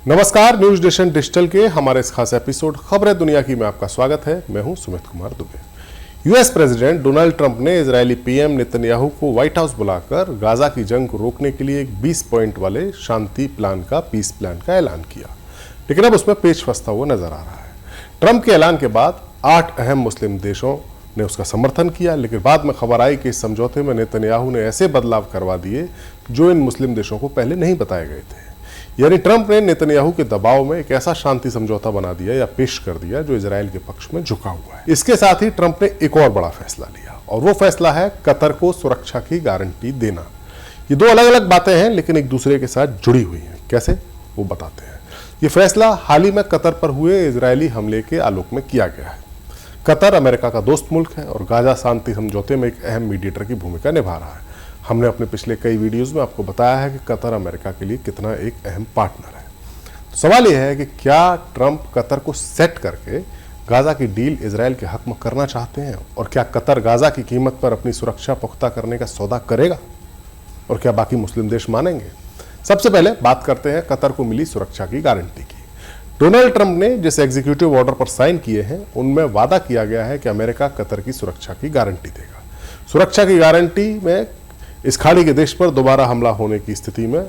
नमस्कार, news nation digital के हमारे इस खास एपिसोड खबरें दुनिया की में आपका स्वागत है। मैं हूं Sumit Kumar Dubey. US president Donald Trump ने इजरायली पीएम नेतन्याहू को व्हाइट हाउस बुलाकर गाजा की जंग को रोकने के लिए एक 20 पॉइंट वाले शांति प्लान का पीस प्लान का ऐलान किया, लेकिन अब उसमें पेच फंसता हुआ नजर आ रहा है। ट्रंप के ऐलान के बाद 8 अहम मुस्लिम देशों ने उसका समर्थन किया, लेकिन बाद में खबर आई कि इस समझौते में नेतन्याहू ने ऐसे बदलाव करवा दिए जो इन मुस्लिम देशों को पहले नहीं बताए गए थे। यानी ट्रंप ने नेतन्याहू के दबाव में एक ऐसा शांति समझौता बना दिया या पेश कर दिया जो इजराइल के पक्ष में झुका हुआ है। इसके साथ ही ट्रंप ने एक और बड़ा फैसला लिया, और वो फैसला है कतर को सुरक्षा की गारंटी देना। ये दो अलग अलग बातें हैं, लेकिन एक दूसरे के साथ जुड़ी हुई हैं। कैसे, वो बताते हैं। ये फैसला हाल ही में कतर पर हुए इजरायली हमले के आलोक में किया गया है। कतर अमेरिका का दोस्त मुल्क है और गाजा शांति समझौते में एक अहम मीडिएटर की भूमिका निभा रहा है। हमने अपने पिछले कई वीडियोस में आपको बताया है कि कतर अमेरिका के लिए कितना एक अहम पार्टनर है। तो सवाल यह है कि क्या ट्रंप कतर को सेट करके गाजा की डील इजराइल के हक में करना चाहते हैं, और क्या कतर गाजा की कीमत पर अपनी सुरक्षा पुख्ता करने का सौदा करेगा, और क्या बाकी मुस्लिम देश मानेंगे? सबसे पहले बात करते हैं कतर को मिली सुरक्षा की गारंटी की। डोनाल्ड ट्रंप ने जिस एग्जीक्यूटिव ऑर्डर पर साइन किए हैं उनमें वादा किया गया है कि अमेरिका कतर की सुरक्षा की गारंटी देगा। सुरक्षा की गारंटी में इस खाड़ी के देश पर दोबारा हमला होने की स्थिति में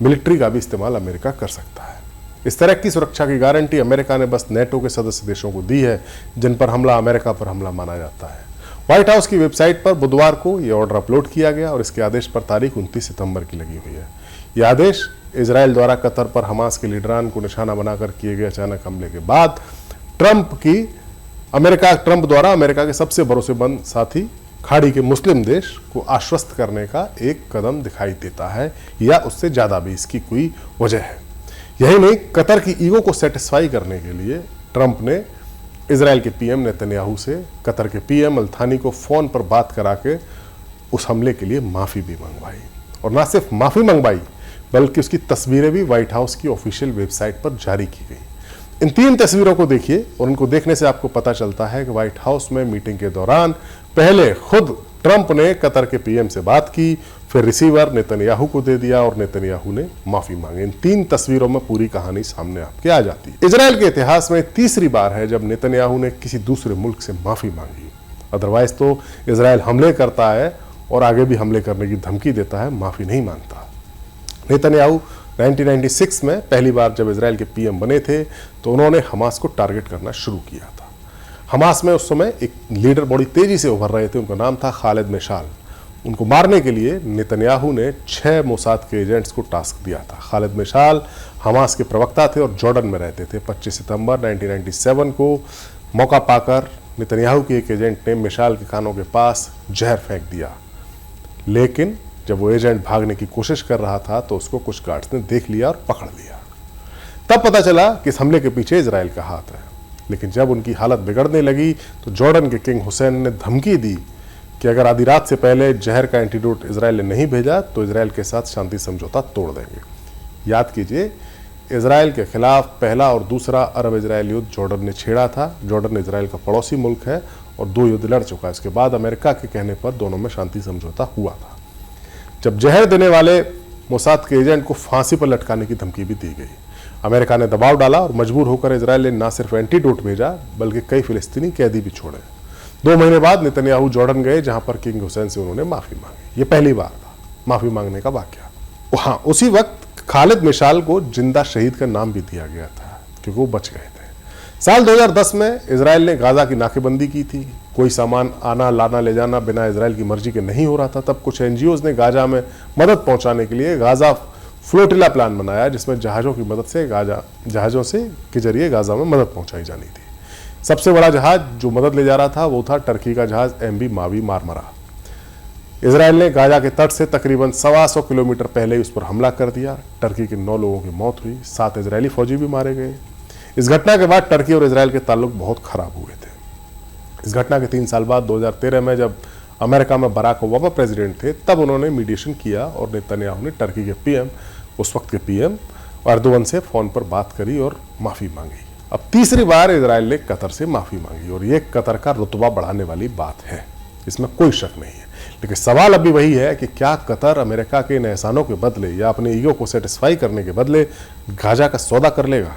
मिलिट्री का भी इस्तेमाल अमेरिका कर सकता है। इस तरह की सुरक्षा की गारंटी अमेरिका ने बस नेटो के सदस्य देशों को दी है जिन पर हमला अमेरिका पर हमला माना जाता है। व्हाइट हाउस की वेबसाइट पर बुधवार को यह ऑर्डर अपलोड किया गया और इसके आदेश पर तारीख 29 सितंबर की लगी हुई है। यह आदेश इजराइल द्वारा कतर पर हमास के लीडरान को निशाना बनाकर किए गए अचानक हमले के बाद ट्रंप द्वारा अमेरिका के सबसे भरोसेमंद साथी खाड़ी के मुस्लिम देश को आश्वस्त करने का एक कदम दिखाई देता है, या उससे ज्यादा भी इसकी कोई वजह है। यही नहीं, कतर की ईगो को सेटिस्फाई करने के लिए ट्रंप ने इजराइल के पीएम नेतन्याहू से कतर के पीएम अल-थानी को फोन पर बात करा के उस हमले के लिए माफी भी मंगवाई, और ना सिर्फ माफी मंगवाई बल्कि उसकी तस्वीरें भी व्हाइट हाउस की ऑफिशियल वेबसाइट पर जारी की गई। इन 3 तस्वीरों को देखिए और उनको देखने से आपको पता चलता है कि व्हाइट हाउस में मीटिंग के दौरान पहले खुद ट्रंप ने कतर के पीएम से बात की, फिर रिसीवर नेतन्याहू को दे दिया और नेतन्याहू ने माफी मांगी। इन 3 तस्वीरों में पूरी कहानी सामने आपके आ जाती है। इजराइल के इतिहास में तीसरी बार है जब नेतन्याहू ने किसी दूसरे मुल्क से माफी मांगी। अदरवाइज तो इजराइल हमले करता है और आगे भी हमले करने की धमकी देता है, माफी नहीं मांगता। नेतन्याहू 1996 में पहली बार जब इजराइल के पीएम बने थे तो उन्होंने हमास को टारगेट करना शुरू किया था। हमास में उस समय एक लीडर बड़ी तेजी से उभर रहे थे, उनका नाम था खालिद मेशाल। उनको मारने के लिए नेतन्याहू ने 6 मोसाद के एजेंट्स को टास्क दिया था। खालिद मेशाल हमास के प्रवक्ता थे और जॉर्डन में रहते थे। 25 सितंबर 1997 को मौका पाकर नेतन्याहू के एक एजेंट ने मेशाल के कानों के पास जहर फेंक दिया, लेकिन जब वो एजेंट भागने की कोशिश कर रहा था तो उसको कुछ गार्ड्स ने देख लिया और पकड़ लिया। तब पता चला कि इस हमले के पीछे इजराइल का हाथ है। लेकिन जब उनकी हालत बिगड़ने लगी तो जॉर्डन के किंग हुसैन ने धमकी दी कि अगर आधी रात से पहले जहर का एंटीडोट इजराइल ने नहीं भेजा तो इजराइल के साथ शांति समझौता तोड़ देंगे। याद कीजिए, इजराइल के खिलाफ पहला और दूसरा अरब इजराइल युद्ध जॉर्डन ने छेड़ा था। जॉर्डन इजराइल का पड़ोसी मुल्क है और 2 युद्ध लड़ चुका है। इसके बाद अमेरिका के कहने पर दोनों में शांति समझौता हुआ था। जब जहर देने वाले मोसाद के एजेंट को फांसी पर लटकाने की धमकी भी दी गई। अमेरिका ने दबाव डाला और मजबूर होकर इजराइल ने न सिर्फ एंटीडोट भेजा बल्कि कई फिलिस्तीनी कैदी भी छोड़े। 2 महीने बाद नेतन्याहू जॉर्डन गए, जहां पर किंग हुसैन से उन्होंने माफी मांगी। ये पहली बार था माफी मांगने का वाकया। हाँ, उसी वक्त खालिद मेशाल को जिंदा शहीद का नाम भी दिया गया था क्योंकि वो बच गए थे। साल 2010 में इजराइल ने गाजा की नाकेबंदी की थी। कोई सामान आना लाना ले जाना बिना इजराइल की मर्जी के नहीं हो रहा था। तब कुछ एनजीओज ने गाजा में मदद पहुंचाने के लिए गाजा फ्लोटिला प्लान बनाया, जिसमें जहाज़ों की मदद से जहाज़ों से के जरिए गाजा में मदद पहुंचाई जानी थी। सबसे बड़ा जहाज जो मदद ले जा रहा था वो था टर्की का जहाज MV मावी मारमरा। इजराइल ने गाजा के तट से तकरीबन 125 किलोमीटर पहले उस पर हमला कर दिया। टर्की के 9 लोगों की मौत हुई, 7 इजरायली फौजी भी मारे गए। इस घटना के बाद टर्की और इजराइल के ताल्लुक बहुत खराब हुए थे। इस घटना के 3 साल बाद 2013 में जब अमेरिका में बराक ओबामा प्रेसिडेंट थे, तब उन्होंने मीडिएशन किया और नेतन्याहू ने टर्की के पीएम, उस वक्त के पीएम एर्दोगन से फोन पर बात करी और माफी मांगी। अब तीसरी बार इजराइल ने कतर से माफी मांगी और ये कतर का रुतबा बढ़ाने वाली बात है, इसमें कोई शक नहीं है। लेकिन सवाल अभी वही है कि क्या कतर अमेरिका के इन एहसानों के बदले या अपने ईगो को सेटिस्फाई करने के बदले गाजा का सौदा कर लेगा?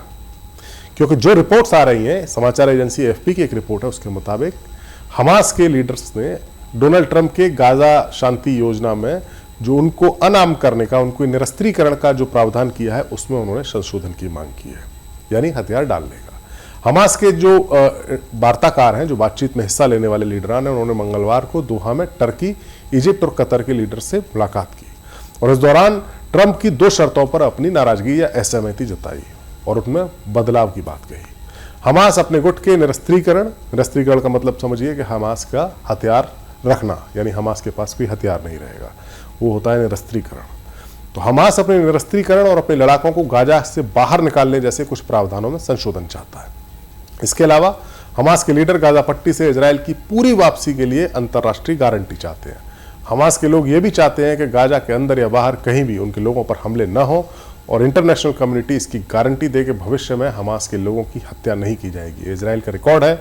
क्योंकि जो रिपोर्ट्स आ रही हैं, समाचार एजेंसी एएफपी की एक रिपोर्ट है, उसके मुताबिक हमास के लीडर्स ने डोनाल्ड ट्रंप के गाजा शांति योजना में जो उनको अनाम करने का, उनको निरस्त्रीकरण का जो प्रावधान किया है, उसमें उन्होंने संशोधन की मांग की है, यानी हथियार डालने का। हमास के जो वार्ताकार हैं, जो बातचीत में हिस्सा लेने वाले लीडरान हैं, उन्होंने मंगलवार को दोहा में टर्की, इजिप्ट और कतर के लीडर से मुलाकात की और इस दौरान ट्रंप की 2 शर्तों पर अपनी नाराजगी या असहमति जताई और उनमें बदलाव की बात कही। हमास अपने गुट के निरस्त्रीकरण का मतलब समझिए कि हमास का हथियार रखना, यानी हमास के पास कोई हथियार नहीं रहेगा, वो होता है निरस्त्रीकरण। तो हमास अपने निरस्त्रीकरण और अपने लड़ाकों को गाजा से बाहर निकालने जैसे कुछ प्रावधानों में संशोधन चाहता है। इसके अलावा हमास के लीडर गाजा पट्टी से इजराइल की पूरी वापसी के लिए अंतर्राष्ट्रीय गारंटी चाहते हैं। हमास के लोग ये भी चाहते हैं कि गाजा के अंदर या बाहर कहीं भी उनके लोगों पर हमले न हो और इंटरनेशनल कम्युनिटी इसकी गारंटी दे कि भविष्य में हमास के लोगों की हत्या नहीं की जाएगी। इजराइल का रिकॉर्ड है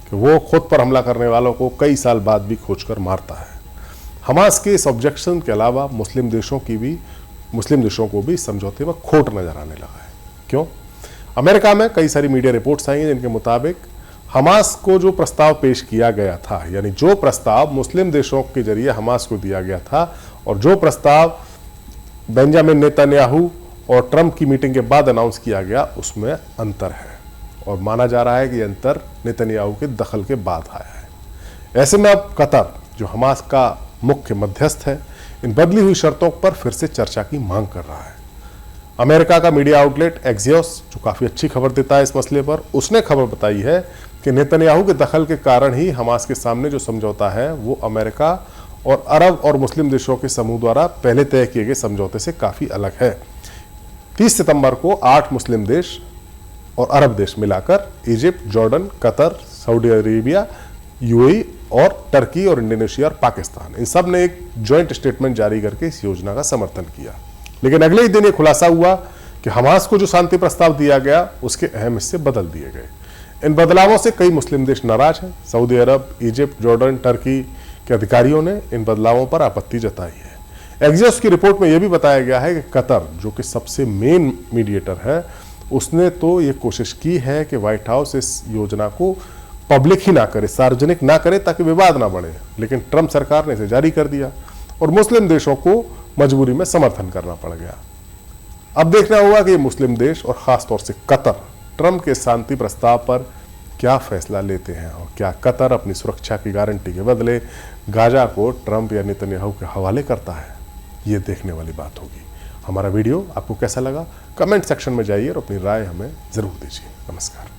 कि वो खुद पर हमला करने वालों को कई साल बाद भी खोजकर मारता है। हमास के इस ऑब्जेक्शन के अलावा मुस्लिम देशों को भी समझौते में खोट नजर आने लगा है। क्यों? अमेरिका में कई सारी मीडिया रिपोर्ट्स आई हैं जिनके मुताबिक हमास को जो प्रस्ताव पेश किया गया था, यानी जो प्रस्ताव मुस्लिम देशों के जरिए हमास को दिया गया था और जो प्रस्ताव बेंजामिन नेतन्याहू और ट्रंप की मीटिंग के बाद अनाउंस किया गया, उसमें अंतर है और माना जा रहा है कि अंतर नेतन्याहू के दखल के बाद आया है। ऐसे में अब कतर, जो हमास का मुख्य मध्यस्थ है, इन बदली हुई शर्तों पर फिर से चर्चा की मांग कर रहा है। अमेरिका का मीडिया आउटलेट एक्सियोस, जो काफी अच्छी खबर देता है इस मसले पर, उसने खबर बताई है कि नेतन्याहू के दखल के कारण ही हमास के सामने जो समझौता है वो अमेरिका और अरब और मुस्लिम देशों के समूह द्वारा पहले तय किए गए समझौते से काफी अलग है। 30 सितंबर को 8 मुस्लिम देश और अरब देश मिलाकर Egypt, Jordan, Qatar, Saudi Arabia, UAE और टर्की और इंडोनेशिया और पाकिस्तान, इन सब ने एक ज्वाइंट स्टेटमेंट जारी करके इस योजना का समर्थन किया। लेकिन अगले ही दिन ये खुलासा हुआ कि हमास को जो शांति प्रस्ताव दिया गया उसके अहम हिस्से बदल दिए गए। इन बदलावों से कई मुस्लिम देश नाराज हैं। सऊदी अरब, इजिप्ट, जॉर्डन, टर्की के अधिकारियों ने इन बदलावों पर आपत्ति जताई है। एक्सियोस की रिपोर्ट में यह भी बताया गया है कि कतर, जो कि सबसे मेन मीडिएटर है, उसने तो ये कोशिश की है कि व्हाइट हाउस इस योजना को पब्लिक ही ना करे, सार्वजनिक ना करे, ताकि विवाद ना बढ़े, लेकिन ट्रंप सरकार ने इसे जारी कर दिया और मुस्लिम देशों को मजबूरी में समर्थन करना पड़ गया। अब देखना होगा कि ये मुस्लिम देश और खासतौर से कतर ट्रंप के शांति प्रस्ताव पर क्या फैसला लेते हैं और क्या कतर अपनी सुरक्षा की गारंटी के बदले गाजा को ट्रंप या नेतन्याहू के हवाले करता है। ये देखने वाली बात होगी। हमारा वीडियो आपको कैसा लगा? कमेंट सेक्शन में जाइए और अपनी राय हमें जरूर दीजिए। नमस्कार।